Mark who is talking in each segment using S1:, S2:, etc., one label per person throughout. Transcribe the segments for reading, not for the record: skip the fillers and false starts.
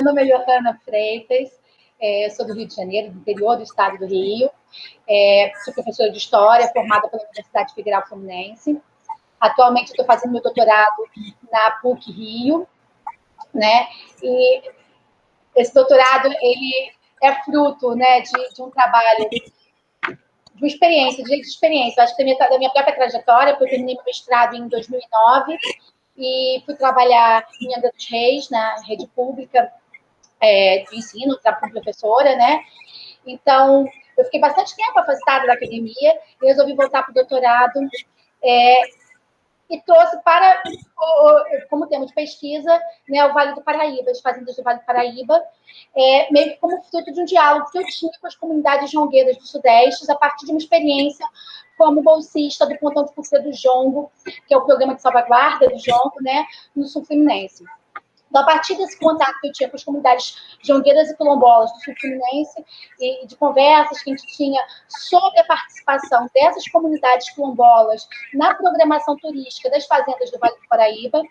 S1: nome é Johanna Freitas, sou do Rio de Janeiro, do interior do estado do Rio. Sou professora de História, formada pela Universidade Federal Fluminense. Atualmente estou fazendo meu doutorado na PUC Rio, né? E esse doutorado ele é fruto, né, de um trabalho, de uma experiência, de experiência. Eu acho que da minha própria trajetória, porque eu terminei meu mestrado em 2009 e fui trabalhar em Angra dos Reis, na rede pública de ensino, como professora, né? Então, eu fiquei bastante tempo afastada da academia e resolvi voltar para o doutorado e trouxe para, como tema de pesquisa, né, o Vale do Paraíba, as fazendas do Vale do Paraíba, meio que como fruto de um diálogo que eu tinha com as comunidades jongueiras do Sudeste, a partir de uma experiência como bolsista do Plantão de Cultura do Jongo, que é o programa de salvaguarda do jongo, né, no Sul Fluminense. Então, a partir desse contato que eu tinha com as comunidades jongueiras e quilombolas do Sul Fluminense e de conversas que a gente tinha sobre a participação dessas comunidades quilombolas na programação turística das fazendas do Vale do Paraíba,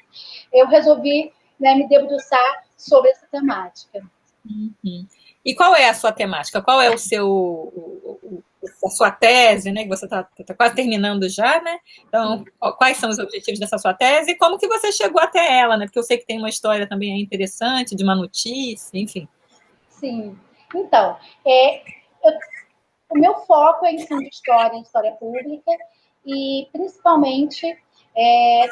S1: eu resolvi, né, me debruçar sobre essa temática.
S2: Uhum. E qual é a sua temática? Qual é a sua tese, né? Que você está quase terminando já, né? Então, quais são os objetivos dessa sua tese e como que você chegou até ela, né? Porque eu sei que tem uma história também interessante, de uma notícia, enfim.
S1: Sim. Então, o meu foco é ensino de história pública, e principalmente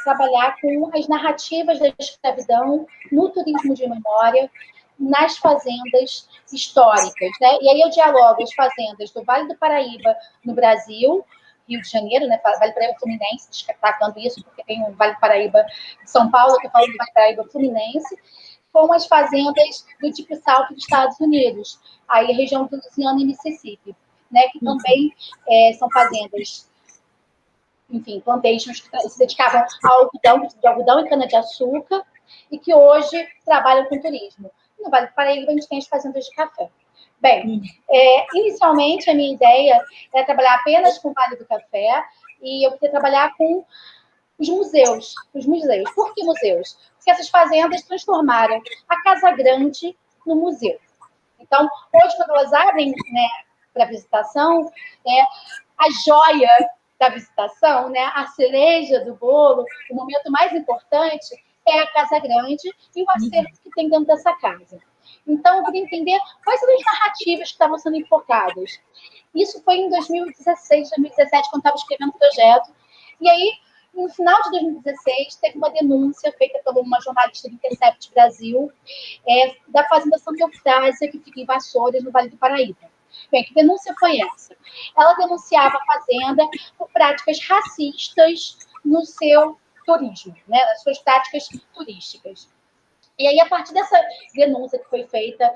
S1: trabalhar com as narrativas da escravidão no turismo de memória, nas fazendas históricas, né? E aí eu dialogo as fazendas do Vale do Paraíba no Brasil, Rio de Janeiro, né? Vale do Paraíba Fluminense, destacando isso, porque tem o Vale do Paraíba de São Paulo, eu estou falando do Vale do Paraíba Fluminense, com as fazendas do tipo Salto dos Estados Unidos, aí a região do Louisiana e Mississippi, né? Que também são fazendas, enfim, plantations que se dedicavam ao algodão e cana-de-açúcar, e que hoje trabalham com turismo. No Vale do Paraíba, a gente tem as fazendas de café. Bem, inicialmente, a minha ideia era trabalhar apenas com o Vale do Café, e eu queria trabalhar com os museus. Por que museus? Porque essas fazendas transformaram a Casa Grande no museu. Então, hoje, quando elas abrem, né, para visitação, a joia da visitação, né, a cereja do bolo, o momento mais importante é a Casa Grande e o acervo que tem dentro dessa casa. Então, eu queria entender quais são as narrativas que estavam sendo enfocadas. Isso foi em 2016, 2017, quando eu estava escrevendo o projeto. E aí, no final de 2016, teve uma denúncia feita por uma jornalista do Intercept Brasil, da Fazenda Santa Eufrásia, que fica em Vassouras, no Vale do Paraíba. Bem, que denúncia foi essa? Ela denunciava a fazenda por práticas racistas no seu turismo, né, nas suas práticas turísticas. E aí, a partir dessa denúncia que foi feita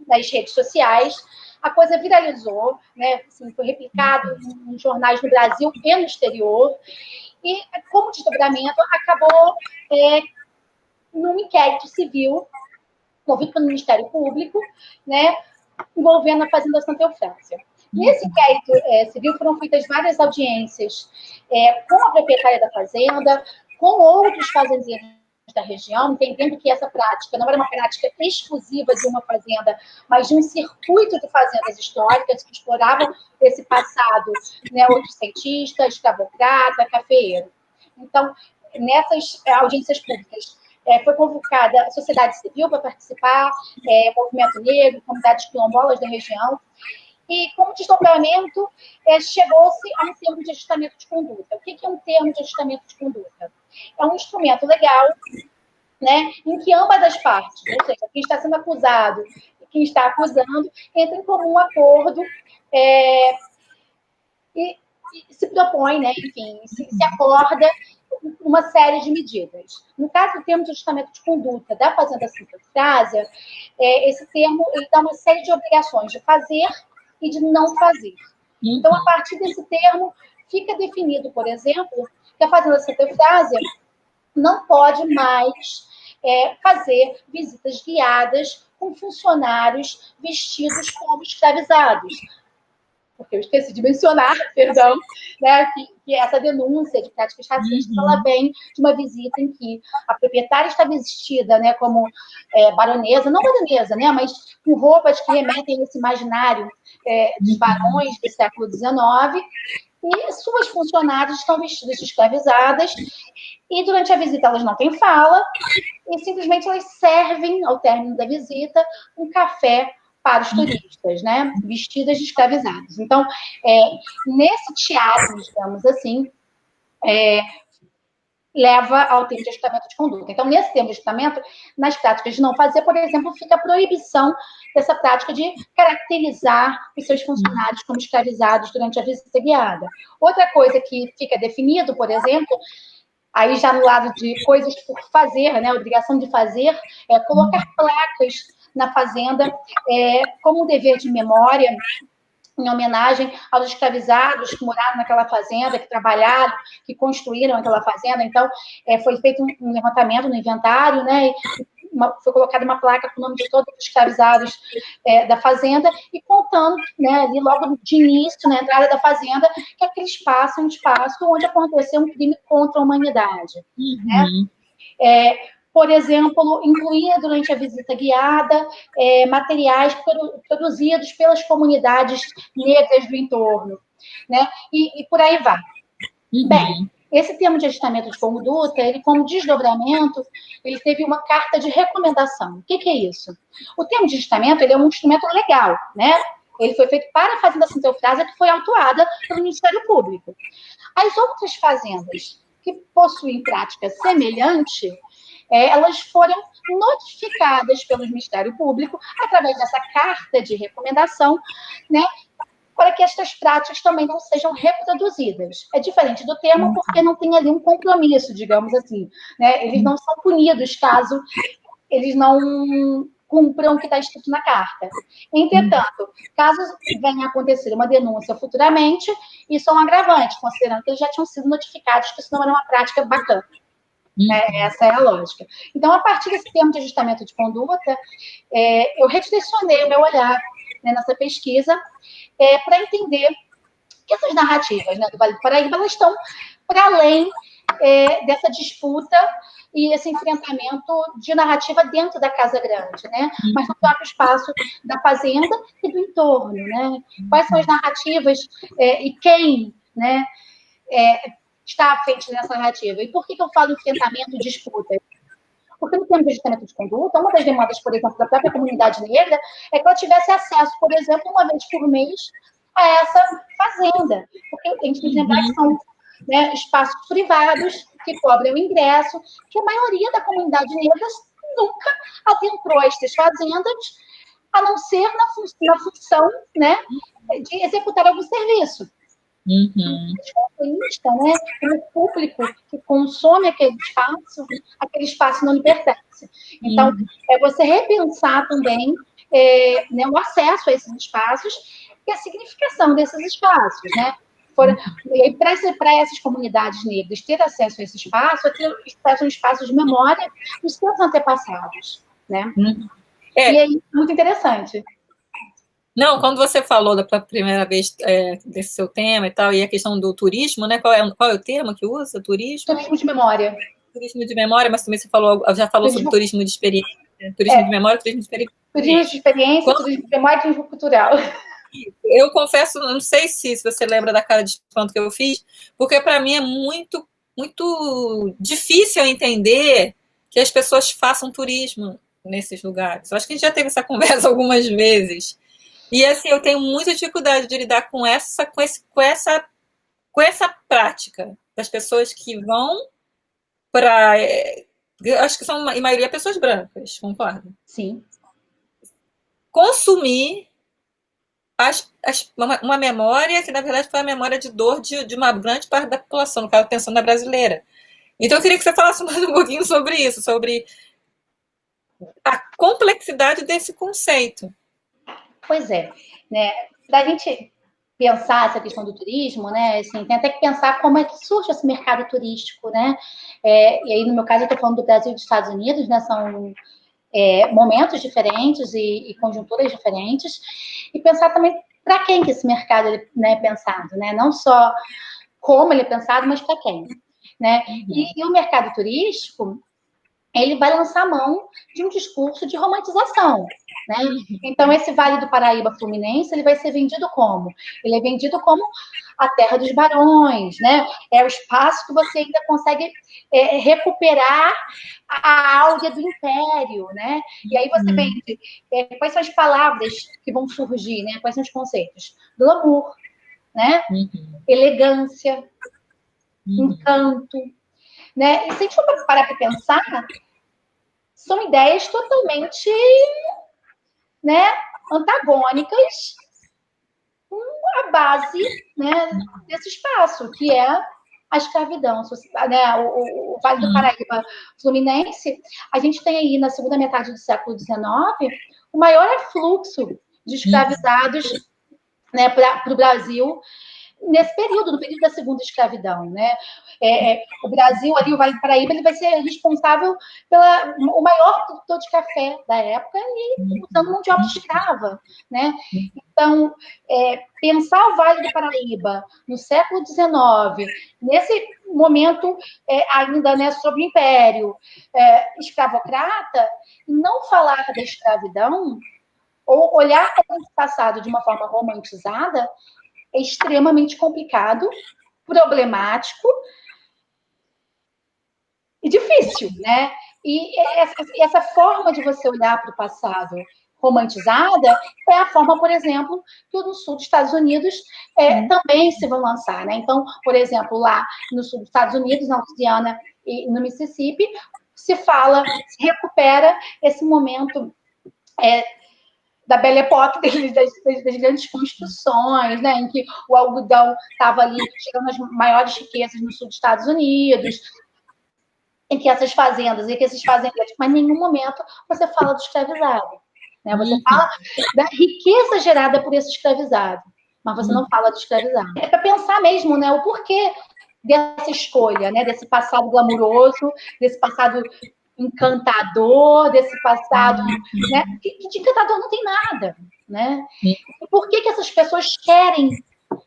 S1: nas redes sociais, a coisa viralizou, né? Assim, foi replicado em jornais no Brasil e no exterior, e, como desdobramento, acabou num inquérito civil movido pelo Ministério Público, né, envolvendo a Fazenda Santa Eufrásia. Nesse inquérito civil foram feitas várias audiências com a proprietária da fazenda, com outros fazendeiros da região, entendendo que essa prática não era uma prática exclusiva de uma fazenda, mas de um circuito de fazendas históricas que exploravam esse passado, né, oitocentista, escravocrata, cafeeiro. Então, nessas audiências públicas, foi convocada a sociedade civil para participar, movimento negro, comunidades quilombolas da região, e, como desdobramento, chegou-se a um termo de ajustamento de conduta. O que é um termo de ajustamento de conduta? É um instrumento legal, né, em que ambas as partes, ou seja, quem está sendo acusado e quem está acusando, entram em comum acordo e se propõe, né, enfim, se acorda uma série de medidas. No caso do termo de ajustamento de conduta da Fazenda Santa Eufrásia, esse termo ele dá uma série de obrigações de fazer e de não fazer. Então, a partir desse termo, fica definido, por exemplo, que a Fazenda Santa Eufrásia não pode mais fazer visitas guiadas com funcionários vestidos como escravizados. porque eu esqueci de mencionar, perdão, né, que essa denúncia de práticas racistas, ela vem de uma visita em que a proprietária está vestida, né, como baronesa, não baronesa, né, mas com roupas que remetem a esse imaginário dos barões do século XIX, e suas funcionárias estão vestidas de escravizadas, e durante a visita elas não têm fala, e simplesmente elas servem, ao término da visita, um café para os turistas, né? Vestidas de escravizados. Então, nesse teatro, digamos assim, leva ao termo de ajustamento de conduta. Então, nesse termo de ajustamento, nas práticas de não fazer, por exemplo, fica a proibição dessa prática de caracterizar os seus funcionários como escravizados durante a visita guiada. Outra coisa que fica definido, por exemplo, aí já no lado de coisas por fazer, né, obrigação de fazer, colocar placas na fazenda como um dever de memória, em homenagem aos escravizados que moraram naquela fazenda, que trabalharam, que construíram aquela fazenda. Então, foi feito um levantamento no inventário, né? Foi colocada uma placa com o nome de todos os escravizados da fazenda e contando, né, ali logo de início, na entrada da fazenda, que aquele espaço é um espaço onde aconteceu um crime contra a humanidade. Né? Por exemplo, incluía durante a visita guiada materiais produzidos pelas comunidades negras do entorno, né? E por aí vai. Bem, esse termo de ajustamento de conduta, ele como desdobramento, ele teve uma carta de recomendação. O que é isso? O termo de ajustamento, ele é um instrumento legal, né? Ele foi feito para a Fazenda Santa Eufrásia, que foi autuada pelo Ministério Público. As outras fazendas que possuem prática semelhante, elas foram notificadas pelo Ministério Público através dessa carta de recomendação, né, para que estas práticas também não sejam reproduzidas. É diferente do termo porque não tem ali um compromisso, digamos assim, né? Eles não são punidos caso eles não cumpram o que está escrito na carta. Entretanto, caso venha a acontecer uma denúncia futuramente, isso é um agravante, considerando que eles já tinham sido notificados que isso não era uma prática bacana. Essa é a lógica. Então, a partir desse termo de ajustamento de conduta, eu redirecionei o meu olhar, né, nessa pesquisa para entender que essas narrativas, né, do Vale do Paraíba, elas estão para além dessa disputa e esse enfrentamento de narrativa dentro da Casa Grande, né? Mas no próprio espaço da fazenda e do entorno, né? Quais são as narrativas e quem, né, está à frente dessa narrativa? E por que eu falo enfrentamento e disputa? Porque no termo de ajustamento de conduta, uma das demandas, por exemplo, da própria comunidade negra é que ela tivesse acesso, por exemplo, uma vez por mês a essa fazenda. Porque a gente tem que lembrar que são, né, espaços privados que cobrem o ingresso, que a maioria da comunidade negra nunca adentrou estas fazendas, a não ser na função, né, de executar algum serviço. Né? O público que consome aquele espaço não lhe pertence. Então, é você repensar também né, o acesso a esses espaços e a significação desses espaços, né? Para essas comunidades negras ter acesso a esse espaço, é ter acesso a um espaço de memória dos seus antepassados, né? E é muito interessante.
S2: Não, quando você falou da primeira vez desse seu tema e tal, e a questão do turismo, né? Qual é o termo que usa? Turismo?
S1: Turismo de memória.
S2: Turismo de memória, mas também você já falou sobre turismo de experiência. Turismo de memória, turismo de experiência.
S1: Turismo de experiência, turismo de memória e turismo cultural.
S2: Eu confesso, não sei se você lembra da cara de espanto que eu fiz, porque para mim é muito, muito difícil entender que as pessoas façam turismo nesses lugares. Eu acho que a gente já teve essa conversa algumas vezes. E assim, eu tenho muita dificuldade de lidar com essa prática das pessoas que vão para. Acho que são, em maioria, pessoas brancas, concorda?
S1: Sim.
S2: Consumir uma memória que, na verdade, foi a memória de dor de uma grande parte da população, no caso, pensando na brasileira. Então, eu queria que você falasse mais um pouquinho sobre isso, sobre a complexidade desse conceito.
S1: Pois é, né? Para a gente pensar essa questão do turismo, né? Assim, tem até que pensar como é que surge esse mercado turístico, né? E aí, no meu caso, eu estou falando do Brasil e dos Estados Unidos, né? São momentos diferentes e conjunturas diferentes. E pensar também para quem que esse mercado é pensado, né? Não só como ele é pensado, mas para quem, né? E o mercado turístico, ele vai lançar mão de um discurso de romantização, né? Então, esse Vale do Paraíba Fluminense, ele vai ser vendido como? Ele é vendido como a terra dos barões, né? É o espaço que você ainda consegue recuperar a áurea do império, né? E aí você vende quais são as palavras que vão surgir, né? Quais são os conceitos? Glamour, né? Elegância, encanto, né? E se a gente for parar para pensar, são ideias totalmente, né, antagônicas com a base, né, desse espaço, que é a escravidão, né, o Vale do Paraíba Fluminense. A gente tem aí, na segunda metade do século XIX, o maior afluxo de escravizados, né, para o Brasil, nesse período, no período da segunda escravidão, né? O Brasil, ali, o Vale do Paraíba, ele vai ser responsável pelo maior produtor de café da época e usando mão de obra escrava, né? Então, pensar o Vale do Paraíba no século XIX, nesse momento ainda, né, sobre o Império escravocrata, e não falar da escravidão, ou olhar para esse passado de uma forma romantizada, é extremamente complicado, problemático e difícil, né? E essa forma de você olhar para o passado romantizada é a forma, por exemplo, que no sul dos Estados Unidos também se vão lançar, né? Então, por exemplo, lá no sul dos Estados Unidos, na Louisiana e no Mississippi, se recupera esse momento da Belle Époque, das grandes construções, né, em que o algodão estava ali chegando às maiores riquezas no sul dos Estados Unidos, em que esses fazendeiros, mas em nenhum momento você fala do escravizado, né? Você fala da riqueza gerada por esse escravizado, mas você não fala do escravizado. É para pensar mesmo, né, o porquê dessa escolha, né, desse passado glamuroso, desse passado encantador, desse passado, né? Que de encantador não tem nada, né? E por que essas pessoas querem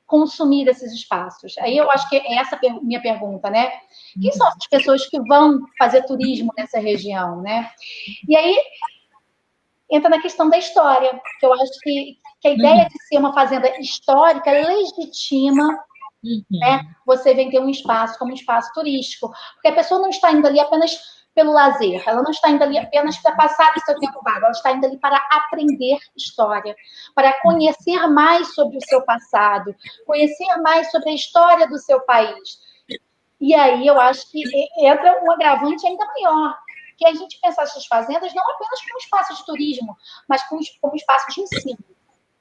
S1: consumir esses espaços? Aí eu acho que é essa minha pergunta, né? Quem são as pessoas que vão fazer turismo nessa região, né? E aí entra na questão da história, que eu acho que a ideia de ser uma fazenda histórica legitima, né, você vender um espaço como um espaço turístico, porque a pessoa não está indo ali apenas pelo lazer, ela não está indo ali apenas para passar o seu tempo vago, ela está indo ali para aprender história, para conhecer mais sobre o seu passado, conhecer mais sobre a história do seu país. E aí eu acho que entra um agravante ainda maior, que a gente pensa essas fazendas não apenas como espaço de turismo, mas como espaço de ensino,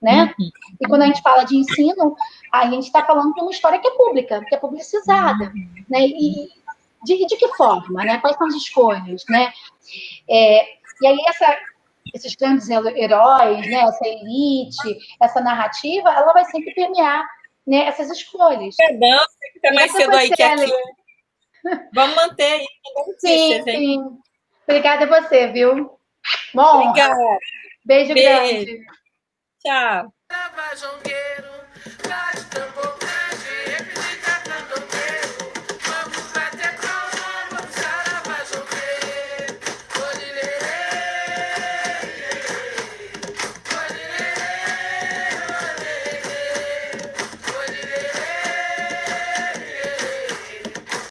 S1: né? E quando a gente fala de ensino, a gente está falando de uma história que é pública, que é publicizada, né? E de que forma, né? Quais são as escolhas, né? E aí esses grandes heróis, né? Essa elite, essa narrativa, ela vai sempre permear, né, essas escolhas.
S2: Perdão, você fica mais cedo aí que aqui. Vamos manter aí
S1: notícias, sim. Obrigada a você, viu? Bom,
S2: obrigada.
S1: Beijo grande.
S2: Tchau.